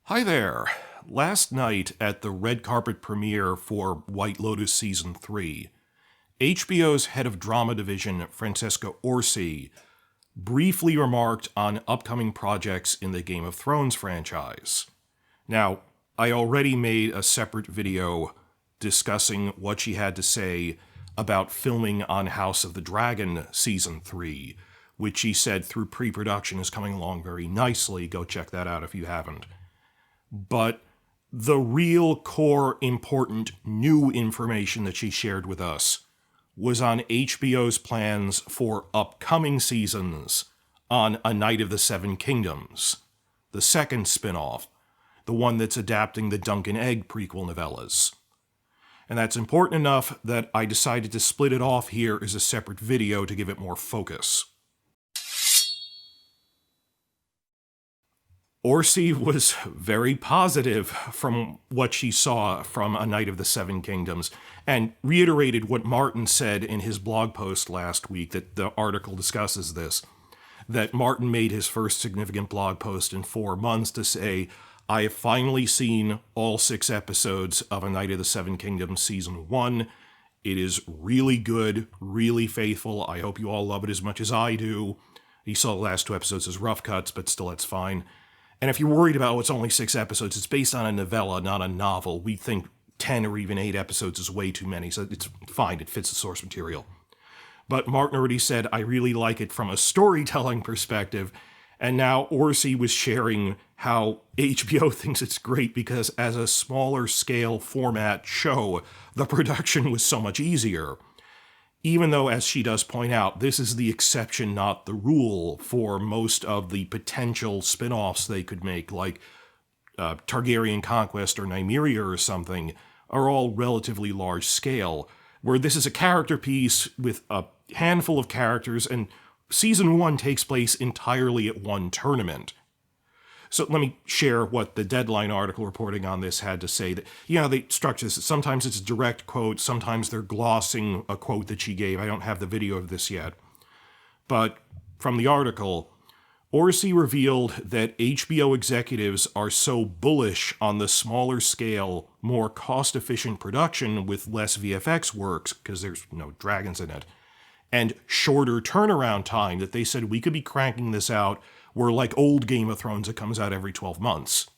Hi there. Last night at the red carpet premiere for White Lotus Season 3, HBO's head of drama division, Francesca Orsi, briefly remarked on upcoming projects in the Game of Thrones franchise. Now, I already made a separate video discussing what she had to say about filming on House of the Dragon Season 3, which she said through pre-production is coming along very nicely. Go check that out if you haven't. But the real core important new information that she shared with us was on HBO's plans for upcoming seasons on A Night of the Seven Kingdoms, the second spin-off, the one that's adapting the Dunk and Egg prequel novellas. And that's important enough that I decided to split it off here as a separate video to give it more focus. Orsi was very positive from what she saw from A Night of the Seven Kingdoms, and reiterated what Martin said in his blog post last week, that the article discusses this, that Martin made his first significant blog post in 4 months to say, I have finally seen all 6 episodes of A Night of the Seven Kingdoms Season 1. It is really good, really faithful. I hope you all love it as much as I do. He saw the last 2 episodes as rough cuts, but still, it's fine. And if you're worried about, it's only 6 episodes, it's based on a novella, not a novel. We think 10 or even 8 episodes is way too many, so it's fine, it fits the source material. But Martin already said, I really like it from a storytelling perspective, and now Orsi was sharing how HBO thinks it's great because as a smaller scale format show, the production was so much easier. Even though, as she does point out, this is the exception, not the rule, for most of the potential spin-offs they could make, like Targaryen Conquest or Nymeria or something, are all relatively large scale, where this is a character piece with a handful of characters, and Season 1 takes place entirely at one tournament. So let me share what the Deadline article reporting on this had to say. That, they structure this. Sometimes it's a direct quote, sometimes they're glossing a quote that she gave. I don't have the video of this yet. But from the article, Orsi revealed that HBO executives are so bullish on the smaller scale, more cost-efficient production with less VFX works, because there's no dragons in it, and shorter turnaround time, that they said we could be cranking this out. We're like old Game of Thrones that comes out every 12 months.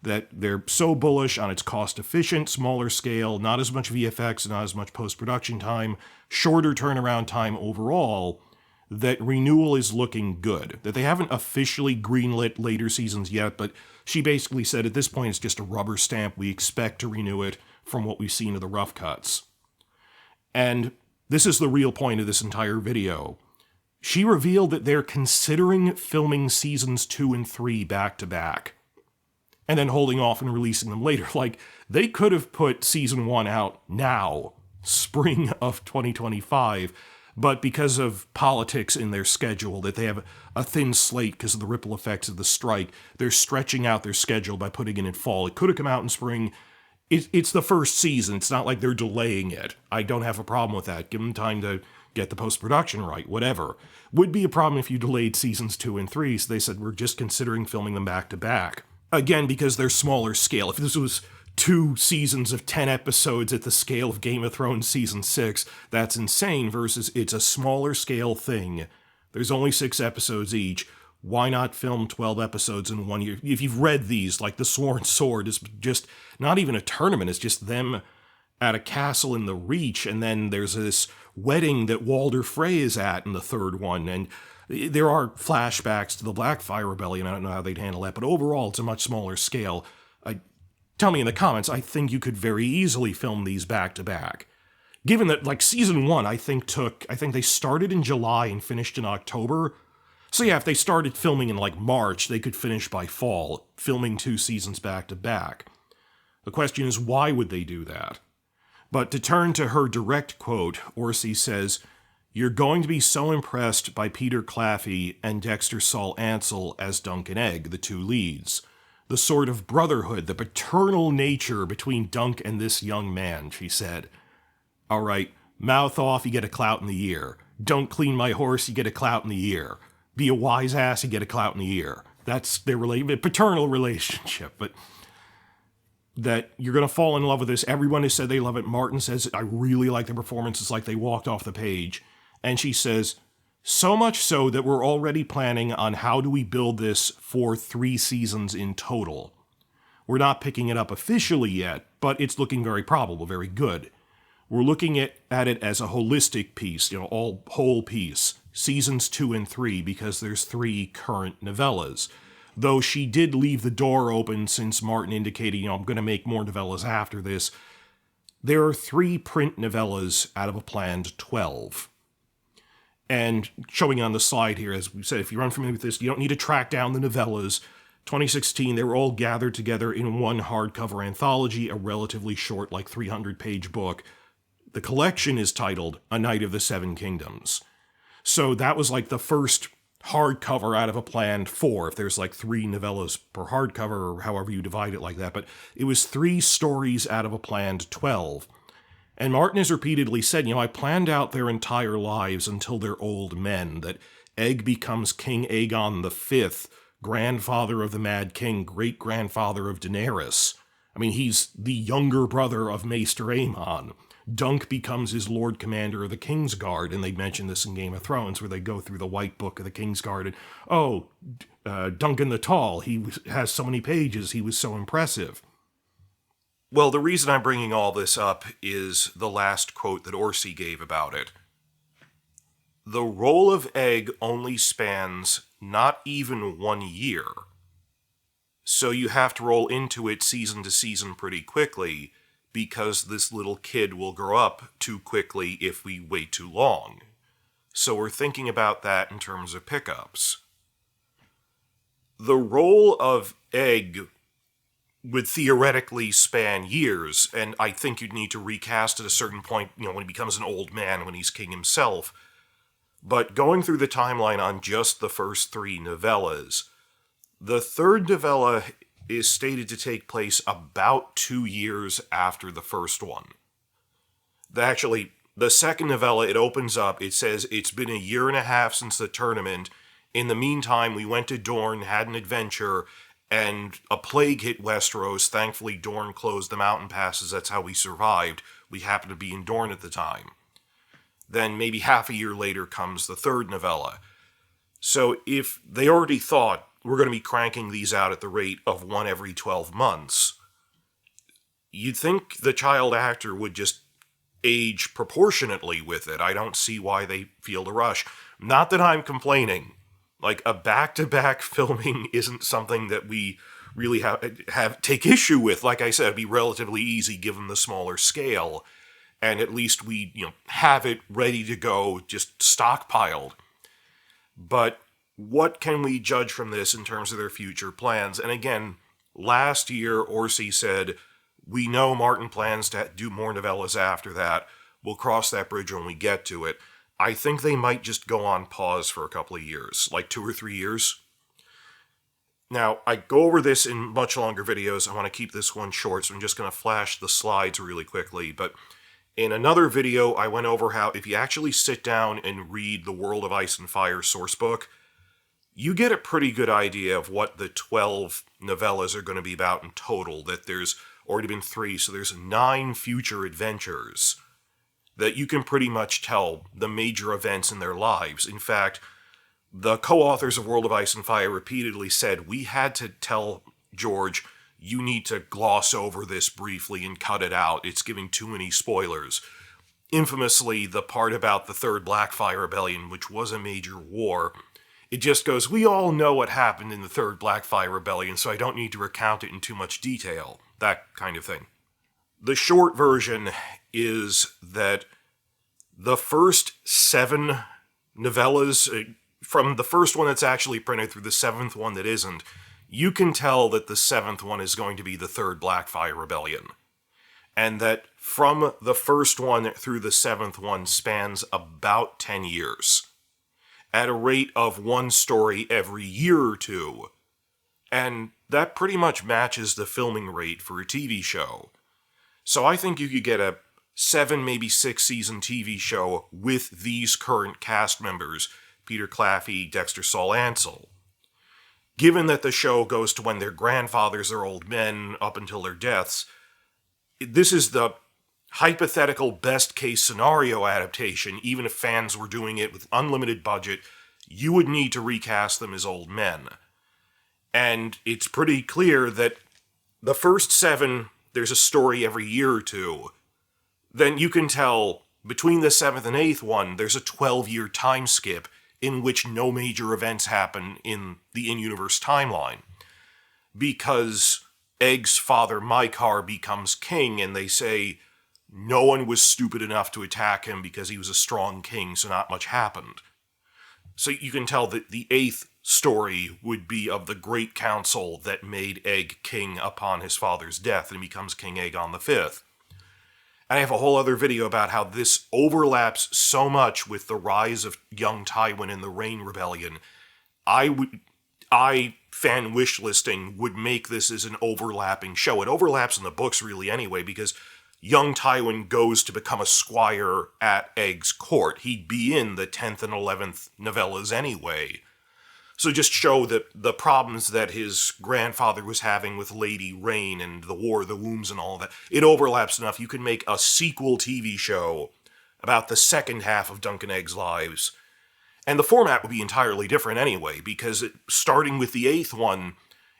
That they're so bullish on its cost-efficient, smaller scale, not as much VFX, not as much post-production time, shorter turnaround time overall, that renewal is looking good. That they haven't officially greenlit later seasons yet, but she basically said at this point it's just a rubber stamp. We expect to renew it from what we've seen of the rough cuts. And this is the real point of this entire video. She revealed that they're considering filming seasons 2 and 3 back-to-back, and then holding off and releasing them later. Like, they could have put season 1 out now, spring of 2025, but because of politics in their schedule, that they have a thin slate because of the ripple effects of the strike, they're stretching out their schedule by putting it in fall. It could have come out in spring. It's the first season. It's not like they're delaying it. I don't have a problem with that. Give them time to get the post-production right, whatever. Would be a problem if you delayed seasons 2 and 3, so they said we're just considering filming them back-to-back. Again, because they're smaller scale. If this was 2 seasons of 10 episodes at the scale of Game of Thrones Season 6, that's insane, versus it's a smaller scale thing. There's only 6 episodes each. Why not film 12 episodes in 1 year? If you've read these, like The Sworn Sword is just not even a tournament, it's just them at a castle in the Reach, and then there's this wedding that Walder Frey is at in the 3rd one, and there are flashbacks to the Blackfire Rebellion. I don't know how they'd handle that, but overall it's a much smaller scale. Tell me in the comments, I think you could very easily film these back-to-back. Given that, like, Season 1, I think they started in July and finished in October. So yeah, if they started filming in, like, March, they could finish by fall, filming 2 seasons back-to-back. The question is, why would they do that? But to turn to her direct quote, Orsi says, "You're going to be so impressed by Peter Claffey and Dexter Saul Ansel as Dunk and Egg, the 2 leads. The sort of brotherhood, the paternal nature between Dunk and this young man," she said. All right, mouth off, you get a clout in the ear. Don't clean my horse, you get a clout in the ear. Be a wise ass, you get a clout in the ear. That's their paternal relationship, but that you're going to fall in love with this. Everyone has said they love it. Martin says, I really like the performance. It's like they walked off the page. And she says, so much so that we're already planning on how do we build this for 3 seasons in total. We're not picking it up officially yet, but it's looking very probable, very good. We're looking at it as a holistic piece, all whole piece, seasons 2 and 3, because there's 3 current novellas. Though she did leave the door open since Martin indicated, I'm going to make more novellas after this. There are 3 print novellas out of a planned 12. And showing on the slide here, as we said, if you're unfamiliar with this, you don't need to track down the novellas. 2016, they were all gathered together in one hardcover anthology, a relatively short, 300-page book. The collection is titled A Night of the Seven Kingdoms. So that was the first hardcover out of a planned 4, if there's 3 novellas per hardcover, or however you divide it like that. But it was 3 stories out of a planned 12. And Martin has repeatedly said, I planned out their entire lives until they're old men, that Egg becomes King Aegon V, grandfather of the Mad King, great-grandfather of Daenerys. I mean, he's the younger brother of Maester Aemon. Dunk becomes his Lord Commander of the Kingsguard, and they mention this in Game of Thrones, where they go through the White Book of the Kingsguard, and, Duncan the Tall, he has so many pages, he was so impressive. Well, the reason I'm bringing all this up is the last quote that Orsi gave about it. The role of Egg only spans not even 1 year, so you have to roll into it season to season pretty quickly, because this little kid will grow up too quickly if we wait too long. So we're thinking about that in terms of pickups. The role of Egg would theoretically span years, and I think you'd need to recast at a certain point, when he becomes an old man, when he's king himself. But going through the timeline on just the first 3 novellas, the 3rd novella is stated to take place about 2 years after the first one. Actually, the 2nd novella, it opens up, it says, it's been 1.5 years since the tournament. In the meantime, we went to Dorne, had an adventure, and a plague hit Westeros. Thankfully, Dorne closed the mountain passes, that's how we survived. We happened to be in Dorne at the time. Then maybe half a year later comes the 3rd novella. So if they already thought, we're going to be cranking these out at the rate of 1 every 12 months, you'd think the child actor would just age proportionately with it. I don't see why they feel the rush. Not that I'm complaining. A back-to-back filming isn't something that we really have take issue with. Like I said, it'd be relatively easy given the smaller scale, and at least we have it ready to go, just stockpiled. But what can we judge from this in terms of their future plans? And again, last year, Orsi said, we know Martin plans to do more novellas after that. We'll cross that bridge when we get to it. I think they might just go on pause for a couple of years, 2 or 3 years. Now, I go over this in much longer videos. I want to keep this one short, so I'm just going to flash the slides really quickly. But in another video, I went over how if you actually sit down and read the World of Ice and Fire sourcebook, you get a pretty good idea of what the 12 novellas are going to be about in total, that there's already been 3, so there's 9 future adventures that you can pretty much tell the major events in their lives. In fact, the co-authors of World of Ice and Fire repeatedly said, we had to tell George, you need to gloss over this briefly and cut it out. It's giving too many spoilers. Infamously, the part about the Third Blackfire Rebellion, which was a major war, it just goes, we all know what happened in the Third Blackfire Rebellion, so I don't need to recount it in too much detail. That kind of thing. The short version is that the first 7 novellas, from the first one that's actually printed through the 7th one that isn't, you can tell that the 7th one is going to be the Third Blackfire Rebellion. And that from the first one through the 7th one spans about 10 years. At a rate of 1 story every year or 2. And that pretty much matches the filming rate for a TV show. So I think you could get a 7, maybe 6 season TV show with these current cast members, Peter Claffey, Dexter Saul Ansel. given that the show goes to when their grandfathers are old men up until their deaths, this is the hypothetical best case scenario adaptation. Even if fans were doing it with unlimited budget, you would need to recast them as old men. And it's pretty clear that the first 7, there's a story every year or two. Then you can tell between the 7th and 8th one, there's a 12-year time skip in which no major events happen in the in-universe timeline. Because Egg's father, Mykar, becomes king, and they say no one was stupid enough to attack him because he was a strong king, so not much happened. So you can tell that the 8th story would be of the great council that made Egg king upon his father's death, and he becomes King Aegon the 5th. And I have a whole other video about how this overlaps so much with the rise of young Tywin and the Rain Rebellion. Fan wishlisting would make this as an overlapping show. It overlaps in the books really anyway, because young Tywin goes to become a squire at Egg's court. He'd be in the 10th and 11th novellas anyway. So just show that the problems that his grandfather was having with Lady Rain and the War of the Wombs and all that, it overlaps enough. You can make a sequel TV show about the second half of Dunk and Egg's lives. And the format would be entirely different anyway, because starting with the 8th one,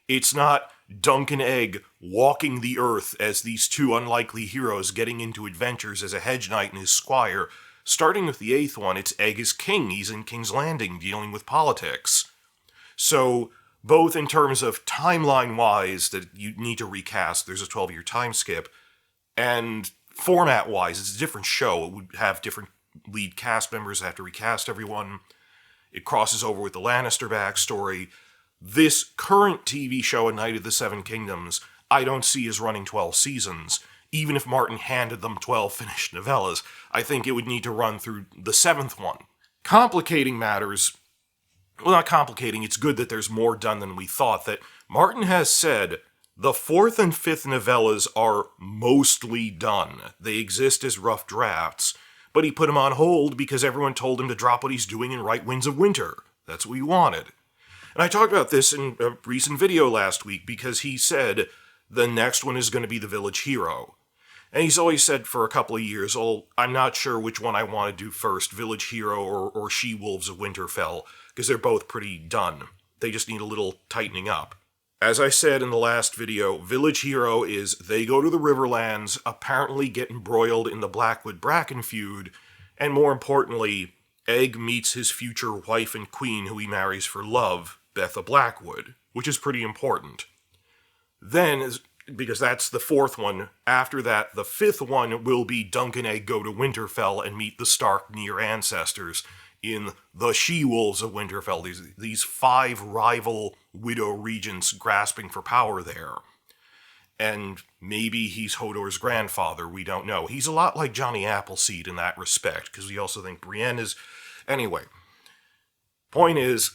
it's not Dunk and Egg walking the earth as these two unlikely heroes getting into adventures as a hedge knight and his squire. Starting with the 8th one, it's Egg as king. He's in King's Landing dealing with politics. So, both in terms of timeline-wise, that you need to recast, there's a 12-year time skip, and format-wise, it's a different show. It would have different lead cast members, have to recast everyone. It crosses over with the Lannister backstory. This current TV show, A Knight of the Seven Kingdoms, I don't see as running 12 seasons. Even if Martin handed them 12 finished novellas, I think it would need to run through the 7th one. Complicating matters, well, not complicating, it's good that there's more done than we thought, that Martin has said the 4th and 5th novellas are mostly done. They exist as rough drafts, but he put them on hold because everyone told him to drop what he's doing and write Winds of Winter. That's what he wanted. And I talked about this in a recent video last week because he said the next one is going to be The Village Hero. And he's always said for a couple of years, oh, I'm not sure which one I want to do first, Village Hero or She-Wolves of Winterfell, because they're both pretty done. They just need a little tightening up. As I said in the last video, Village Hero is they go to the Riverlands, apparently get embroiled in the Blackwood-Bracken feud, and more importantly, Egg meets his future wife and queen who he marries for love, Betha Blackwood, which is pretty important. Then, because that's the 4th one, after that, the 5th one will be Dunk and Egg go to Winterfell and meet the Stark near ancestors in the She-Wolves of Winterfell, these 5 rival widow regents grasping for power there. And maybe he's Hodor's grandfather, we don't know. He's a lot like Johnny Appleseed in that respect, because we also think Brienne is... Anyway, point is,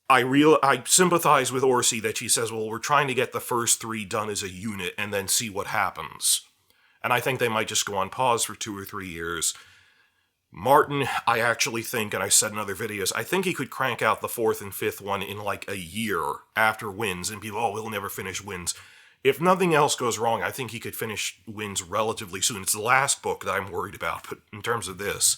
I sympathize with Orsi that she says, well, we're trying to get the first 3 done as a unit and then see what happens. And I think they might just go on pause for 2 or 3 years. Martin, I actually think, and I said in other videos, I think he could crank out the 4th and 5th one in like a year after Winds, and people, oh, we'll never finish Winds. If nothing else goes wrong, I think he could finish Winds relatively soon. It's the last book that I'm worried about, but in terms of this.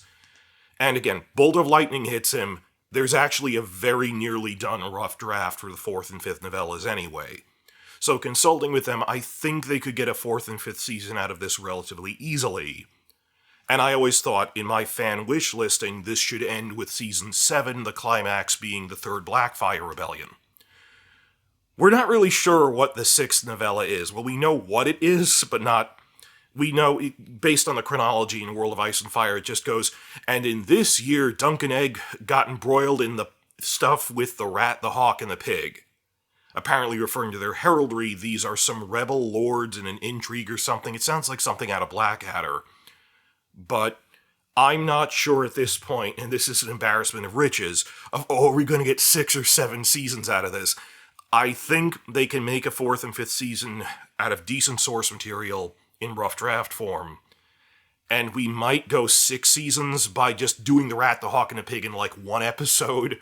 And again, Bolt of Lightning hits him. There's actually a very nearly done rough draft for the 4th and 5th novellas anyway. So consulting with them, I think they could get a 4th and 5th season out of this relatively easily. And I always thought, in my fan wish listing, this should end with Season 7, the climax being the 3rd Blackfire Rebellion. We're not really sure what the 6th novella is. Well, we know what it is, but not... We know, based on the chronology in World of Ice and Fire, it just goes, and in this year, Dunk and Egg got embroiled in the stuff with the rat, the hawk, and the pig. Apparently referring to their heraldry, these are some rebel lords in an intrigue or something. It sounds like something out of Blackadder. But I'm not sure at this point, and this is an embarrassment of riches, of, oh, are we going to get 6 or 7 seasons out of this? I think they can make a 4th and 5th season out of decent source material in rough draft form. And we might go 6 seasons by just doing the rat, the hawk, and the pig in like 1 episode,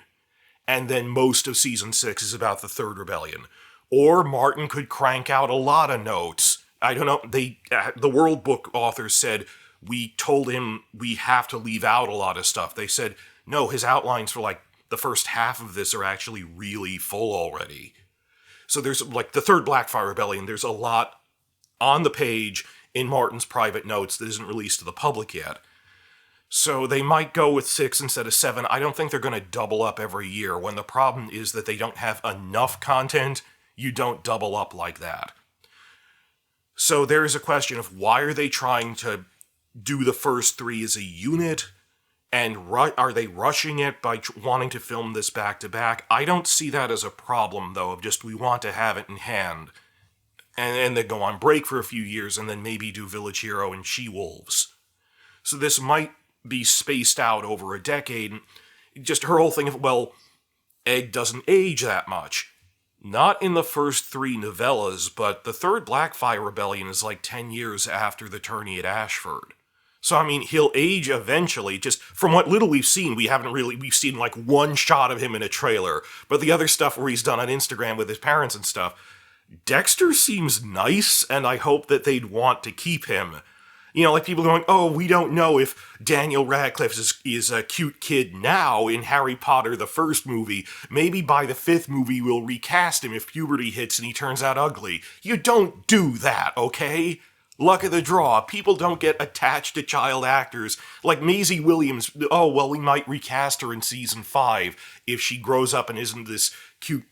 and then most of season 6 is about the Third Rebellion. Or Martin could crank out a lot of notes. I don't know, the World Book authors said, we told him we have to leave out a lot of stuff. They said, no, his outlines for like the first half of this are actually really full already. So there's like the Third Blackfire Rebellion, there's a lot on the page in Martin's private notes that isn't released to the public yet. So they might go with 6 instead of 7. I don't think they're going to double up every year. When the problem is that they don't have enough content, you don't double up like that. So there is a question of why are they trying to do the first 3 as a unit? And are they rushing it by wanting to film this back-to-back? I don't see that as a problem, though, of just we want to have it in hand. And then go on break for a few years and then maybe do Village Hero and She-Wolves. So this might be spaced out over a decade. Just her whole thing of, well, Egg doesn't age that much. Not in the first 3 novellas, but the Third Blackfire Rebellion is like 10 years after the tourney at Ashford. So, I mean, he'll age eventually. Just from what little we've seen, we've seen like one shot of him in a trailer. But the other stuff where he's done on Instagram with his parents and stuff, Dexter seems nice, and I hope that they'd want to keep him. You know, like people going, oh, we don't know if Daniel Radcliffe is a cute kid now in Harry Potter, the first movie. Maybe by the 5th movie we'll recast him if puberty hits and he turns out ugly. You don't do that, okay? Luck of the draw. People don't get attached to child actors. Like Maisie Williams, oh, well, we might recast her in season 5 if she grows up and isn't this cute...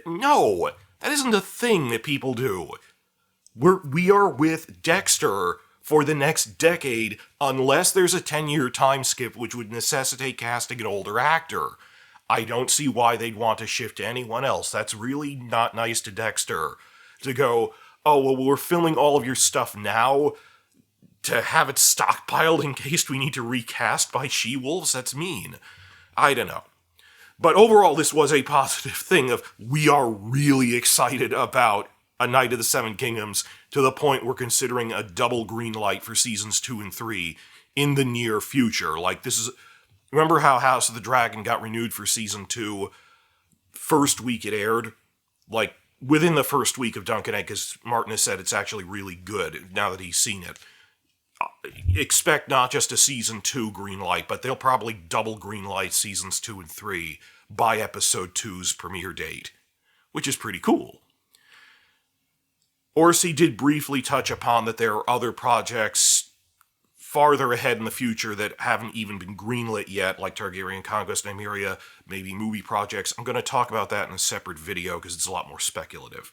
No, that isn't a thing that people do. We are with Dexter for the next decade, unless there's a 10-year time skip which would necessitate casting an older actor. I don't see why they'd want to shift to anyone else. That's really not nice to Dexter. To go, oh, well, we're filming all of your stuff now to have it stockpiled in case we need to recast by She-Wolves? That's mean. I don't know. But overall, this was a positive thing of we are really excited about A Knight of the Seven Kingdoms to the point we're considering a double green light for seasons 2 and 3 in the near future. Like, this is... Remember how House of the Dragon got renewed for season 2 first week it aired? Like, within the first week of Duncan Egg, because Martin has said it's actually really good now that he's seen it. Expect not just a season 2 green light, but they'll probably double green light seasons 2 and 3 by episode 2's premiere date, which is pretty cool. Orsi did briefly touch upon that there are other projects farther ahead in the future that haven't even been greenlit yet, like Targaryen Conquest, Nymeria, maybe movie projects. I'm going to talk about that in a separate video because it's a lot more speculative.